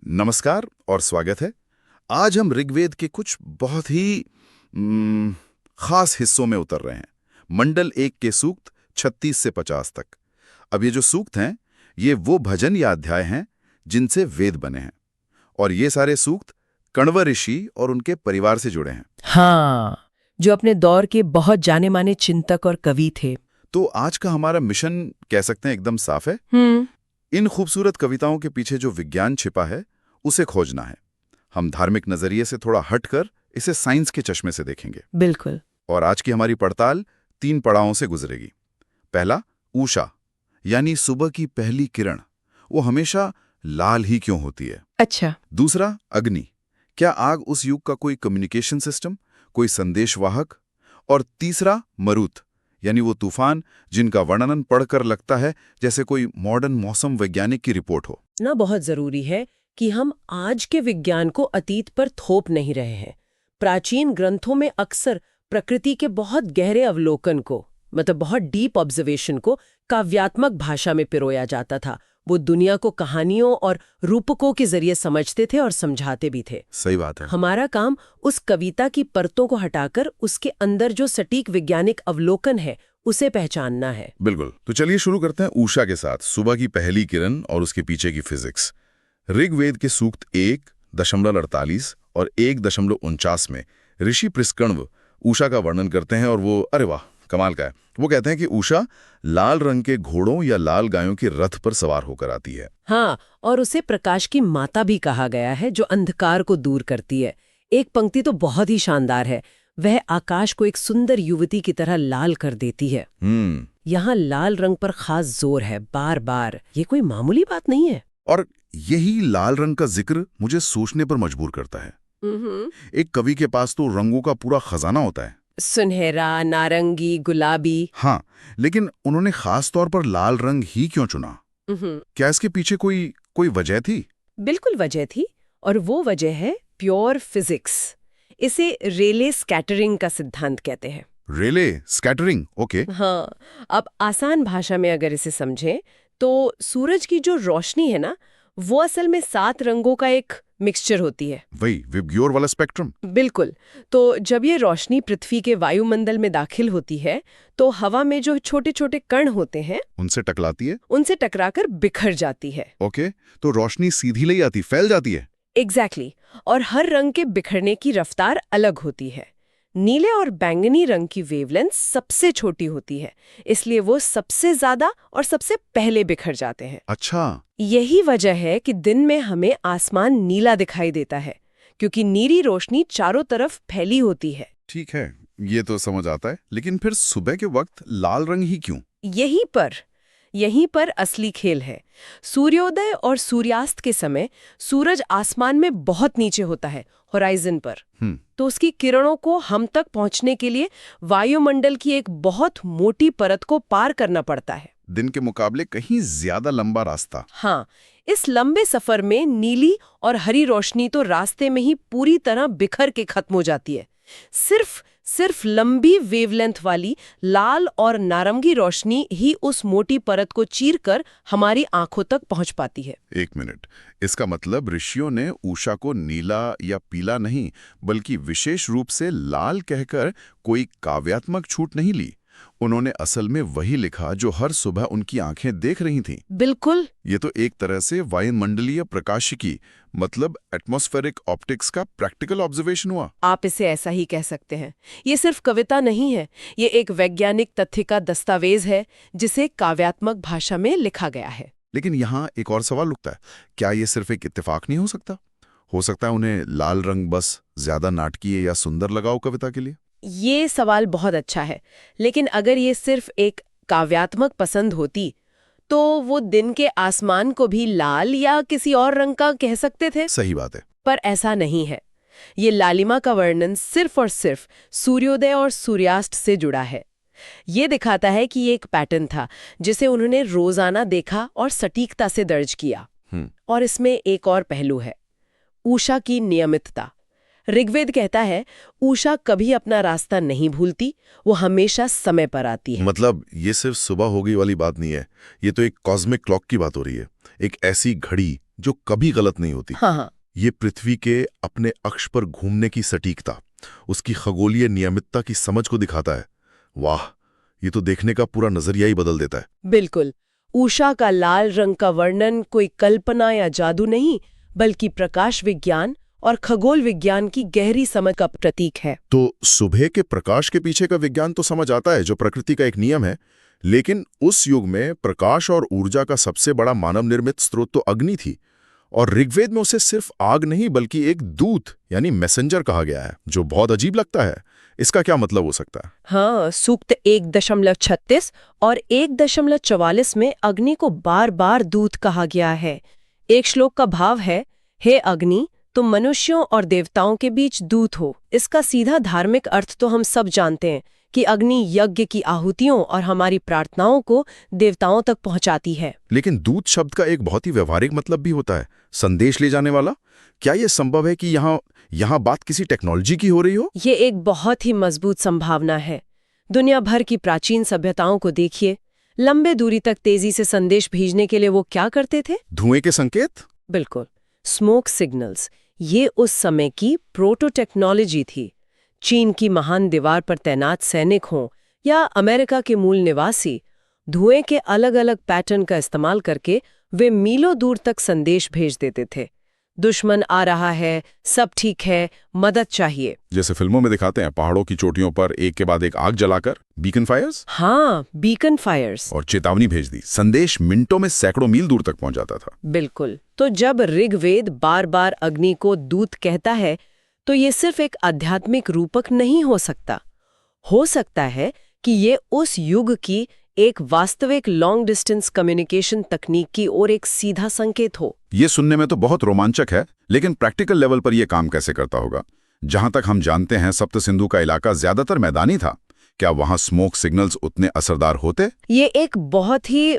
नमस्कार और स्वागत है। आज हम ऋग्वेद के कुछ बहुत ही खास हिस्सों में उतर रहे हैं। मंडल 1 के सूक्त 36 से 50 तक। अब ये जो सूक्त हैं, ये वो भजन या अध्याय हैं जिनसे वेद बने हैं, और ये सारे सूक्त कण्व ऋषि और उनके परिवार से जुड़े हैं। हाँ, जो अपने दौर के बहुत जाने माने चिंतक और कवि थे। तो आज का हमारा मिशन कह सकते हैं एकदम साफ है। इन खूबसूरत कविताओं के पीछे जो विज्ञान छिपा है उसे खोजना है। हम धार्मिक नजरिए से थोड़ा हटकर इसे साइंस के चश्मे से देखेंगे। बिल्कुल। और आज की हमारी पड़ताल 3 पड़ावों से गुजरेगी। पहला, ऊषा यानी सुबह की पहली किरण, वो हमेशा लाल ही क्यों होती है? अच्छा। दूसरा, अग्नि, क्या आग उस युग का कोई कम्युनिकेशन सिस्टम, कोई संदेशवाहक? और तीसरा, मरुत यानी वो तूफान जिनका वर्णन पढ़कर लगता है जैसे कोई मॉडर्न मौसम वैज्ञानिक की रिपोर्ट हो। ना, बहुत जरूरी है कि हम आज के विज्ञान को अतीत पर थोप नहीं रहे हैं। प्राचीन ग्रंथों में अक्सर प्रकृति के बहुत गहरे अवलोकन को, मतलब बहुत डीप ऑब्जर्वेशन को काव्यात्मक भाषा में पिरोया जाता था। वो दुनिया को कहानियों और रूपकों के जरिए समझते थे और समझाते भी थे। सही बात है। हमारा काम उस कविता की परतों को हटाकर उसके अंदर जो सटीक वैज्ञानिक अवलोकन है उसे पहचानना है। बिल्कुल। तो चलिए शुरू करते हैं ऊषा के साथ, सुबह की पहली किरण और उसके पीछे की फिजिक्स। ऋग्वेद के सूक्त 1.48 और 1.49 में ऋषि पृष्कण्व ऊषा का वर्णन करते हैं, और वो अरे वाह, कमाल का है। वो कहते हैं कि ऊषा लाल रंग के घोड़ों या लाल गायों के रथ पर सवार होकर आती है। हाँ, और उसे प्रकाश की माता भी कहा गया है, जो अंधकार को दूर करती है। एक पंक्ति तो बहुत ही शानदार है, वह आकाश को एक सुंदर युवती की तरह लाल कर देती है। यहाँ लाल रंग पर खास जोर है, बार बार। ये कोई मामूली बात नहीं है। और यही लाल रंग का जिक्र मुझे सोचने पर मजबूर करता है। एक कवि के पास तो रंगों का पूरा खजाना होता है, सुनहरा, नारंगी, गुलाबी। हाँ, लेकिन उन्होंने खास तौर पर लाल रंग ही क्यों चुना? क्या इसके पीछे कोई वजह थी? बिल्कुल वजह थी, और वो वजह है प्योर फिजिक्स। इसे रेले स्कैटरिंग का सिद्धांत कहते हैं। रेले स्कैटरिंग, ओके। हाँ, अब आसान भाषा में अगर इसे समझें तो सूरज की जो रोशनी है ना, वो असल में 7 रंगों का एक मिक्सचर होती है। वही विबग्योर वाला स्पेक्ट्रम। बिल्कुल। तो जब ये रोशनी पृथ्वी के वायुमंडल में दाखिल होती है तो हवा में जो छोटे छोटे कण होते हैं उनसे टकराती है, उनसे टकराकर बिखर जाती है। ओके। तो रोशनी सीधी नहीं आती, फैल जाती है। एग्जैक्टली। और हर रंग के बिखरने की रफ्तार अलग होती है। नीले और बैंगनी रंग की वेवलेंथ सबसे छोटी होती है, इसलिए वो सबसे ज्यादा और सबसे पहले बिखर जाते हैं। अच्छा। यही वजह है कि दिन में हमें आसमान नीला दिखाई देता है, क्योंकि नीली रोशनी चारों तरफ फैली होती है। ठीक है, ये तो समझ आता है, लेकिन फिर सुबह के वक्त लाल रंग ही क्यों? यहीं पर असली खेल है। सूर्योदय और सूर्यास्त के समय सूरज आसमान में बहुत नीचे होता है, होराइजन पर। तो उसकी किरणों को हम तक पहुंचने के लिए वायुमंडल की एक बहुत मोटी परत को पार करना पड़ता है। दिन के मुकाबले कहीं ज्यादा लंबा रास्ता। हाँ, इस लंबे सफर में नीली और हरी रोशनी तो रास्ते में ही पूरी तरह बिखर के खत्म हो जाती है। सिर्फ लंबी वेवलेंथ वाली लाल और नारंगी रोशनी ही उस मोटी परत को चीरकर हमारी आंखों तक पहुंच पाती है। 1 मिनट, इसका मतलब ऋषियों ने ऊषा को नीला या पीला नहीं, बल्कि विशेष रूप से लाल कहकर कोई काव्यात्मक छूट नहीं ली। उन्होंने असल में वही लिखा जो हर सुबह उनकी आंखें देख रही थीं। बिल्कुल। ये तो एक तरह से वायुमंडलीय प्रकाशिकी, मतलब एटमॉस्फेरिक ऑप्टिक्स का प्रैक्टिकल ऑब्जर्वेशन हुआ। आप इसे ऐसा ही कह सकते हैं। ये सिर्फ कविता नहीं है, ये एक वैज्ञानिक तथ्य का दस्तावेज है जिसे काव्यात्मक भाषा में लिखा गया है। लेकिन यहाँ एक और सवाल उठता है, क्या ये सिर्फ एक इत्तेफाक नहीं हो सकता? हो सकता है उन्हें लाल रंग बस ज्यादा नाटकीय या सुंदर लगाओ कविता के लिए? ये सवाल बहुत अच्छा है, लेकिन अगर ये सिर्फ एक काव्यात्मक पसंद होती तो वो दिन के आसमान को भी लाल या किसी और रंग का कह सकते थे। सही बात है। पर ऐसा नहीं है। ये लालिमा का वर्णन सिर्फ और सिर्फ सूर्योदय और सूर्यास्त से जुड़ा है। ये दिखाता है कि ये एक पैटर्न था जिसे उन्होंने रोजाना देखा और सटीकता से दर्ज किया। और इसमें एक और पहलू है, ऊषा की नियमितता। ऋग्वेद कहता है ऊषा कभी अपना रास्ता नहीं भूलती, वो हमेशा समय पर आती है। मतलब ये सिर्फ सुबह होगी वाली बात नहीं है, ये तो एक कॉस्मिक क्लॉक की बात हो रही है। एक ऐसी घड़ी जो कभी गलत नहीं होती। हाँ, ये पृथ्वी के अपने अक्ष पर घूमने की सटीकता, उसकी खगोलीय नियमितता की समझ को दिखाता है। वाह, ये तो देखने का पूरा नजरिया ही बदल देता है। बिल्कुल। उषा का लाल रंग का वर्णन कोई कल्पना या जादू नहीं, बल्कि प्रकाश विज्ञान और खगोल विज्ञान की गहरी समझ का प्रतीक है। तो सुबह के प्रकाश के पीछे का विज्ञान तो समझ आता है, जो प्रकृति का एक नियम है, लेकिन उस युग में प्रकाश और ऊर्जा का सबसे बड़ा मानव निर्मित स्रोत तो अग्नि थी, और ऋग्वेद में उसे सिर्फ आग नहीं बल्कि एक दूत यानी मैसेंजर कहा गया है, जो बहुत अजीब लगता है। इसका क्या मतलब हो सकता है? हाँ, सूक्त 1.36 और 1.44 में अग्नि को बार बार दूत कहा गया है। एक श्लोक का भाव है, हे अग्नि, तुम मनुष्यों और देवताओं के बीच दूत हो। इसका सीधा धार्मिक अर्थ तो हम सब जानते हैं कि अग्नि यज्ञ की आहुतियों और हमारी प्रार्थनाओं को देवताओं तक पहुंचाती है। लेकिन दूत शब्द का एक बहुत ही व्यवहारिक मतलब भी होता है, संदेश ले जाने वाला। क्या यह संभव है कि यहाँ बात किसी टेक्नोलॉजी की हो रही हो? ये एक बहुत ही मजबूत संभावना है। दुनिया भर की प्राचीन सभ्यताओं को देखिए, लंबे दूरी तक तेजी से संदेश भेजने के लिए वो क्या करते थे? धुएं के संकेत? बिल्कुल, स्मोक सिग्नल्स। ये उस समय की प्रोटो टेक्नोलॉजी थी। चीन की महान दीवार पर तैनात सैनिक हों या अमेरिका के मूल निवासी, धुएं के अलग अलग पैटर्न का इस्तेमाल करके वे मीलों दूर तक संदेश भेज देते थे। दुश्मन आ रहा है, सब ठीक है, मदद चाहिए। जैसे फिल्मों में दिखाते हैं, पहाड़ों की चोटियों पर एक के बाद एक आग जलाकर, बीकन फायर्स। हाँ, बीकन फायर्स। और चेतावनी भेज दी। संदेश मिनटों में सैकड़ों मील दूर तक पहुंच जाता था। बिल्कुल। तो जब ऋग्वेद बार बार अग्नि को दूत कहता है, तो ये सिर्फ एक आध्यात्मिक रूपक नहीं हो सकता। हो सकता है कि ये उस युग की एक वास्तविक लॉन्ग डिस्टेंस कम्युनिकेशन तकनीक की ओर एक सीधा संकेत हो। ये सुनने में तो बहुत रोमांचक है, लेकिन प्रैक्टिकल लेवल पर यह काम कैसे करता होगा? जहां तक हम जानते हैं, सप्त सिंधु का इलाका ज्यादातर मैदानी था। क्या वहां स्मोक सिग्नल्स उतने असरदार होते? ये एक बहुत ही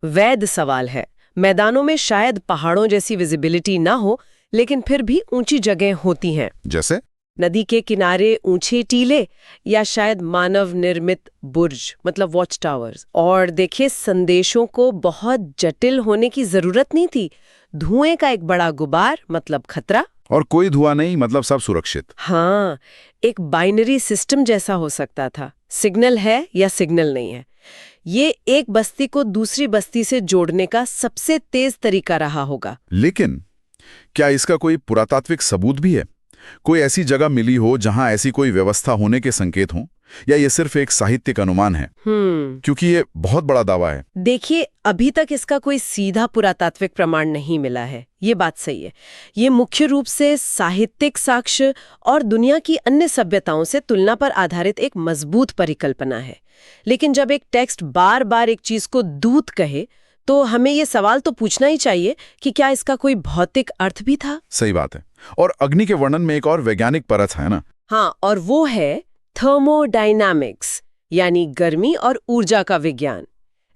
वैध सवाल है। मैदानों में शायद पहाड़ों जैसी विजिबिलिटी ना हो, लेकिन फिर भी ऊंची जगह होती हैं। जैसे नदी के किनारे ऊंचे टीले या शायद मानव निर्मित बुर्ज, मतलब वॉच टावर्स। और देखिए, संदेशों को बहुत जटिल होने की जरूरत नहीं थी। धुएं का एक बड़ा गुबार मतलब खतरा, और कोई धुआं नहीं मतलब सब सुरक्षित। हाँ, एक बाइनरी सिस्टम जैसा हो सकता था। सिग्नल है या सिग्नल नहीं है। ये एक बस्ती को दूसरी बस्ती से जोड़ने का सबसे तेज तरीका रहा होगा। लेकिन क्या इसका कोई पुरातात्विक सबूत भी है? कोई ऐसी जगह मिली हो जहां ऐसी कोई व्यवस्था होने के संकेत हों, या ये सिर्फ एक साहित्यिक अनुमान है? क्योंकि ये बहुत बड़ा दावा है। देखिए, अभी तक इसका कोई सीधा पुरातात्विक प्रमाण नहीं मिला है। ये बात सही है। ये मुख्य रूप से साहित्यिक साक्ष्य और दुनिया की अन्य सभ्यताओं से तुलना पर आधारित एक मजबूत परिकल्पना है। लेकिन जब एक टेक्स्ट बार बार एक चीज को दूत कहे, तो हमें ये सवाल तो पूछना ही चाहिए कि क्या इसका कोई भौतिक अर्थ भी था? सही बात है। और अग्नि के वर्णन में एक और वैज्ञानिक परत है ना? हाँ, और वो है थर्मोडायनामिक्स, यानी गर्मी और ऊर्जा का विज्ञान।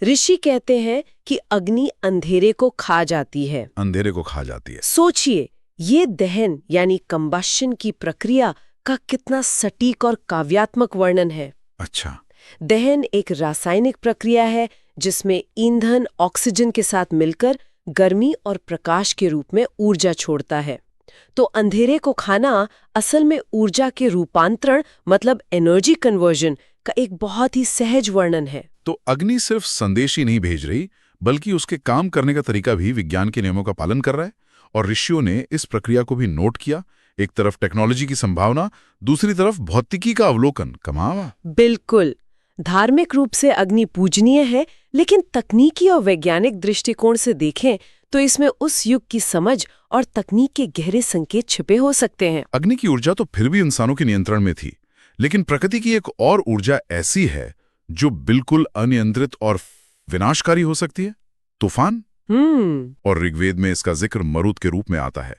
ऋषि कहते हैं कि अग्नि अंधेरे को खा जाती है। अंधेरे को खा जाती है। सोचिए, ये दहन यानी कंबशन की प्रक्रिया का कितना सटीक और काव्यात्मक वर्णन है। अच्छा। दहन एक रासायनिक प्रक्रिया है जिसमें ईंधन ऑक्सीजन के साथ मिलकर गर्मी और प्रकाश के रूप में ऊर्जा छोड़ता है। तो अंधेरे को खाना असल में ऊर्जा के रूपांतरण मतलब एनर्जी कन्वर्जन का एक बहुत ही सहज वर्णन है। तो अग्नि सिर्फ संदेश ही नहीं भेज रही, बल्कि उसके काम करने का तरीका भी विज्ञान के नियमों का पालन कर रहा है। और ऋषियों ने इस प्रक्रिया को भी नोट किया। एक तरफ टेक्नोलॉजी की संभावना, दूसरी तरफ भौतिकी का अवलोकन। कमाल। बिल्कुल। धार्मिक रूप से अग्नि पूजनीय है, लेकिन तकनीकी और वैज्ञानिक दृष्टिकोण से देखें तो इसमें उस युग की समझ और तकनीक के गहरे संकेत छिपे हो सकते हैं। अग्नि की ऊर्जा तो फिर भी इंसानों के नियंत्रण में थी, लेकिन प्रकृति की एक और ऊर्जा ऐसी है जो बिल्कुल अनियंत्रित और विनाशकारी हो सकती है, तूफान। और ऋग्वेद में इसका जिक्र मरुत के रूप में आता है।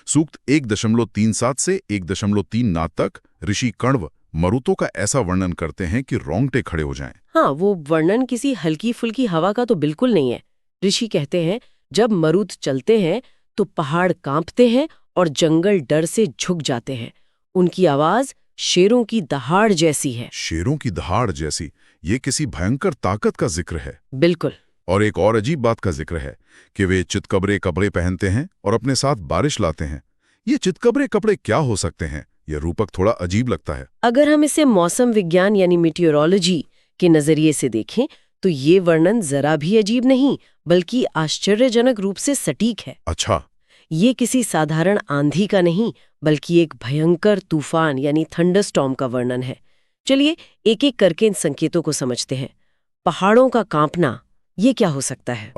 सूक्त 1.37 से 1.39 तक ऋषि कण्व मरुतों का ऐसा वर्णन करते हैं कि रोंगटे खड़े हो जाएं। हाँ, वो वर्णन किसी हल्की फुल्की हवा का तो बिल्कुल नहीं है। ऋषि कहते हैं, जब मरुत चलते हैं तो पहाड़ कांपते हैं और जंगल डर से झुक जाते हैं। उनकी आवाज शेरों की दहाड़ जैसी है। शेरों की दहाड़ जैसी? ये किसी भयंकर ताकत का जिक्र है। बिल्कुल। और एक और अजीब बात का जिक्र है कि वे चितकबरे कपड़े पहनते हैं और अपने साथ बारिश लाते हैं। ये चितकबरे कपड़े क्या हो सकते हैं? यह रूपक थोड़ा अजीब लगता है। अगर हम इसे मौसम विज्ञान यानी मीटियोरोलॉजी के नजरिए से देखें तो ये वर्णन जरा भी अजीब नहीं बल्कि आश्चर्यजनक रूप से सटीक है। अच्छा। ये किसी साधारण आंधी का नहीं बल्कि एक भयंकर तूफान यानी थंडरस्टॉर्म का वर्णन है। चलिए एक एक करके इन संकेतों को समझते हैं। पहाड़ों का कांपना, ये क्या हो सकता है?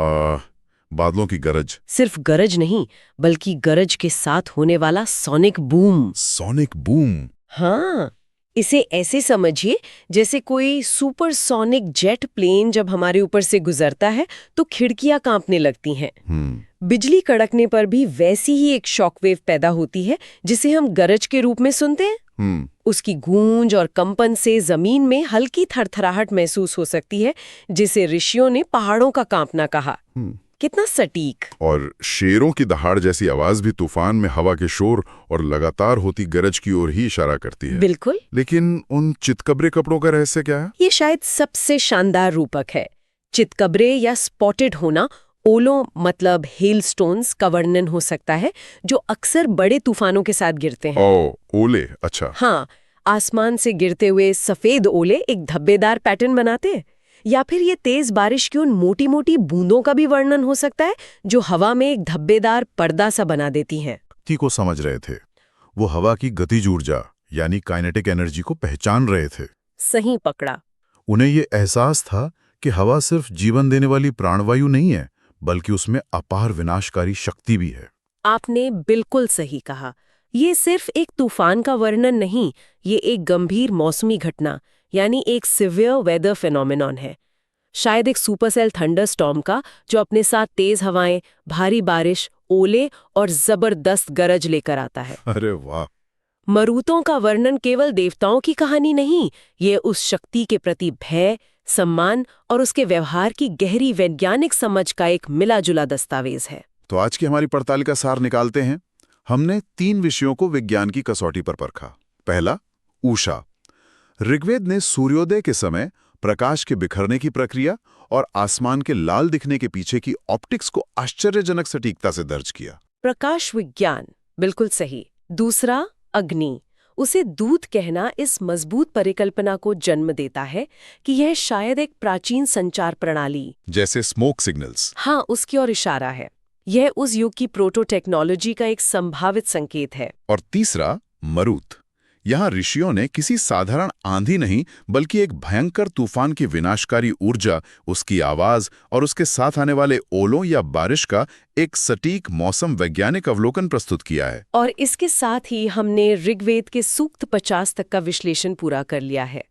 बादलों की गरज। सिर्फ गरज नहीं बल्कि गरज के साथ होने वाला सोनिक बूम। Sonic boom? हाँ, इसे ऐसे समझिए जैसे कोई सुपरसोनिक जेट प्लेन जब हमारे ऊपर से गुजरता है तो खिड़कियां कांपने लगती हैं। बिजली कड़कने पर भी वैसी ही एक शॉकवेव पैदा होती है जिसे हम गरज के रूप में सुनते हैं। उसकी गूंज और कंपन से जमीन में हल्की थरथराहट महसूस हो सकती है, जिसे ऋषियों ने पहाड़ों का कांपना कहा। कितना सटीक। और शेरों की दहाड़ जैसी आवाज भी तूफान में हवा के शोर और लगातार होती गरज की ओर ही इशारा करती है। बिल्कुल। लेकिन उन चितकबरे कपड़ों का रहस्य क्या है? ये शायद सबसे शानदार रूपक है। चितकबरे या स्पॉटेड होना ओलों मतलब हेलस्टोन्स का वर्णन हो सकता है जो अक्सर बड़े तूफानों के साथ गिरते हैं। ओले, अच्छा। हाँ, आसमान से गिरते हुए सफेद ओले एक धब्बेदार पैटर्न बनाते हैं। या फिर ये तेज बारिश की उन मोटी मोटी बूंदों का भी वर्णन हो सकता है जो हवा में एक धब्बेदार पर्दा सा बना देती हैं। को समझ रहे थे, वो हवा की गतिज ऊर्जा यानी काइनेटिक एनर्जी को पहचान रहे थे। सही पकड़ा। उन्हें ये एहसास था कि हवा सिर्फ जीवन देने वाली प्राणवायु नहीं है बल्कि उसमें अपार विनाशकारी शक्ति भी है। आपने बिल्कुल सही कहा। ये सिर्फ एक तूफान का वर्णन नहीं, ये एक गंभीर मौसमी घटना यानी एक सिवियर वेदर फेनोमेनॉन है। शायद एक सुपरसेल थंडरस्टॉर्म का जो अपने साथ तेज हवाएं, भारी बारिश, ओले और जबरदस्त गरज लेकर आता है। अरे वाह! मरुतों का वर्णन केवल देवताओं की कहानी नहीं, ये उस शक्ति के प्रति भय, सम्मान और उसके व्यवहार की गहरी वैज्ञानिक समझ का एक मिला-जुला दस्तावेज है। तो आज की हमारी पड़ताल का सार निकालते हैं। हमने 3 विषयों को विज्ञान की कसौटी पर परखा। पहला, ऊषा। ऋग्वेद ने सूर्योदय के समय प्रकाश के बिखरने की प्रक्रिया और आसमान के लाल दिखने के पीछे की ऑप्टिक्स को आश्चर्यजनक सटीकता से दर्ज किया। प्रकाश विज्ञान, बिल्कुल सही। दूसरा, अग्नि। उसे दूत कहना इस मजबूत परिकल्पना को जन्म देता है कि यह शायद एक प्राचीन संचार प्रणाली जैसे स्मोक सिग्नल्स, हाँ, उसकी ओर इशारा है। यह उस युग की प्रोटो टेक्नोलॉजी का एक संभावित संकेत है। और तीसरा, मरुत। यहाँ ऋषियों ने किसी साधारण आंधी नहीं बल्कि एक भयंकर तूफान की विनाशकारी ऊर्जा, उसकी आवाज और उसके साथ आने वाले ओलों या बारिश का एक सटीक मौसम वैज्ञानिक अवलोकन प्रस्तुत किया है। और इसके साथ ही हमने ऋग्वेद के सूक्त 50 तक का विश्लेषण पूरा कर लिया है।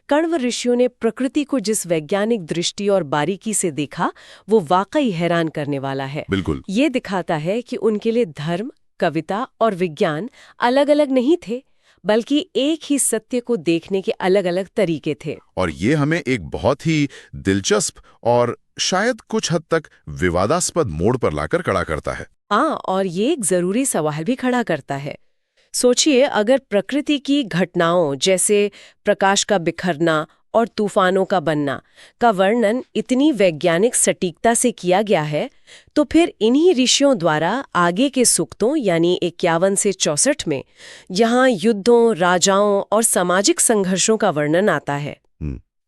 कण्व ऋषियों ने प्रकृति को जिस वैज्ञानिक दृष्टि और बारीकी से देखा वो वाकई हैरान करने वाला है। बिल्कुल। ये दिखाता है कि उनके लिए धर्म, कविता और विज्ञान अलग अलग नहीं थे बल्कि एक ही सत्य को देखने के अलग अलग तरीके थे। और ये हमें एक बहुत ही दिलचस्प और शायद कुछ हद तक विवादास्पद मोड़ पर लाकर खड़ा करता है। हाँ, और ये एक जरूरी सवाल भी खड़ा करता है। सोचिए, अगर प्रकृति की घटनाओं जैसे प्रकाश का बिखरना और तूफानों का बनना का वर्णन इतनी वैज्ञानिक सटीकता से किया गया है, तो फिर इन्हीं ऋषियों द्वारा आगे के सूक्तों यानी 51 से 64 में जहां युद्धों, राजाओं और सामाजिक संघर्षों का वर्णन आता है,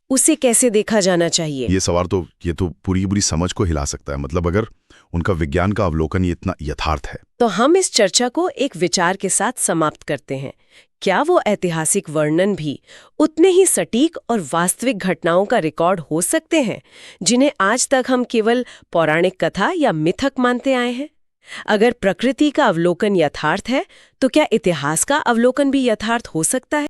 उसे कैसे देखा जाना चाहिए? ये सवाल तो पूरी बुरी समझ को हिला सकता है। मतलब अगर उनका विज्ञान का अवलोकन ये इतना यथार्थ है, तो हम इस चर्चा को एक विचार के साथ समाप्त करते हैं। क्या वो ऐतिहासिक वर्णन भी उतने ही सटीक और वास्तविक घटनाओं का रिकॉर्ड हो सकते हैं जिन्हें आज तक हम केवल पौराणिक कथा या मिथक मानते आए हैं? अगर प्रकृति का अवलोकन यथार्थ है, तो क्या इतिहास का अवलोकन भी यथार्थ हो सकता है?